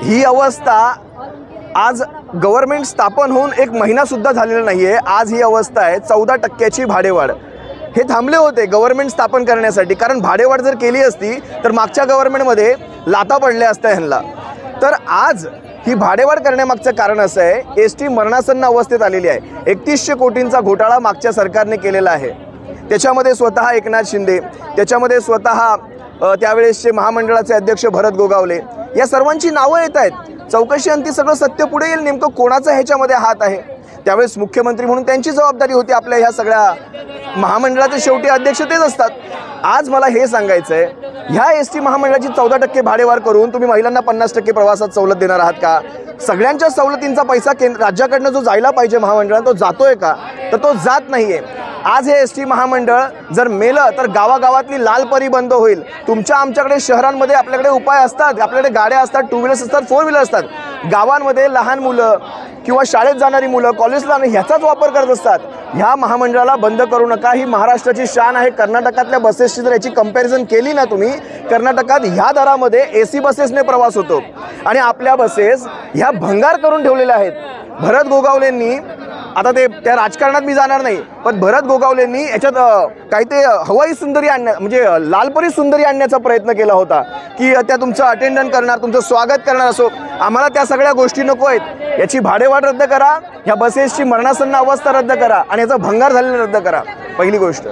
ही अवस्था आज गव्हर्नमेंट स्थापन होऊन एक महिनासुद्धा झालेला नाही आहे. आज ही अवस्था आहे 14% भाडेवाढ. हे थांबले होते गव्हर्नमेंट स्थापन करण्यासाठी, कारण भाडेवाढ जर केली असती तर मागच्या गव्हर्नमेंटमध्ये लाथा पडल्या असत्या ह्यांना. तर आज ही भाडेवाढ करण्यामागचं कारण असं आहे, एस टी मरणासन्न अवस्थेत आलेली आहे. 3100 कोटींचा घोटाळा मागच्या सरकारने केलेला आहे. त्याच्यामध्ये स्वतः एकनाथ शिंदे, त्याच्यामध्ये स्वतः त्यावेळेसचे महामंडळाचे अध्यक्ष भरत गोगावले, या सर्वांची नावं येत आहेत. चौकशी अंती सगळं सत्य पुढे येईल नेमकं कोणाचा ह्याच्यामध्ये हात आहे. त्यावेळेस मुख्यमंत्री म्हणून त्यांची जबाबदारी होती. आपल्या ह्या सगळ्या महामंडळाचे शेवटी अध्यक्ष तेच असतात. आज मला हे सांगायचं आहे, ह्या एस टी महामंडळाची 14% भाडेवाढ करून तुम्ही महिलांना 50% प्रवासात सवलत देणार आहात का? सगळ्यांच्या सवलतींचा पैसा राज्याकडनं जो जायला पाहिजे महामंडळाला तो जातोय का? तर तो जात नाही आहे. आज हे एस टी महामंडळ जर मेलं तर गावागावातली लालपरी बंद होईल. तुमच्या आमच्याकडे शहरांमध्ये आपल्याकडे उपाय असतात, आपल्याकडे गाड्या असतात, 2 व्हीलर्स असतात, 4 व्हीलर असतात. गावांमध्ये लहान मुलं किंवा शाळेत जाणारी मुलं, कॉलेजला ह्याचाच वापर करत असतात. ह्या महामंडळाला बंद करू नका. ही महाराष्ट्राची शान आहे. कर्नाटकातल्या बसेसची जर याची कंपॅरिझन केली ना तुम्ही, कर्नाटकात ह्या दरामध्ये AC बसेसने प्रवास होतो आणि आपल्या बसेस ह्या भंगार करून ठेवलेल्या आहेत. भरत गोगावलेंनी, आता ते त्या राजकारणात मी जाणार नाही, पण भरत गोगावलेंनी याच्यात काही ते हवाई सुंदरी म्हणजे लालपरी सुंदरी आणण्याचा प्रयत्न केला होता की त्या तुमचं अटेंडन करणार, तुमचं स्वागत करणार. असो, आम्हाला त्या सगळ्या गोष्टी नको आहेत. याची भाडेवाढ रद्द करा, ह्या बसेसची मरणासन्न अवस्था रद्द करा आणि याचा भंगार झालेला रद्द करा. पहिली गोष्ट.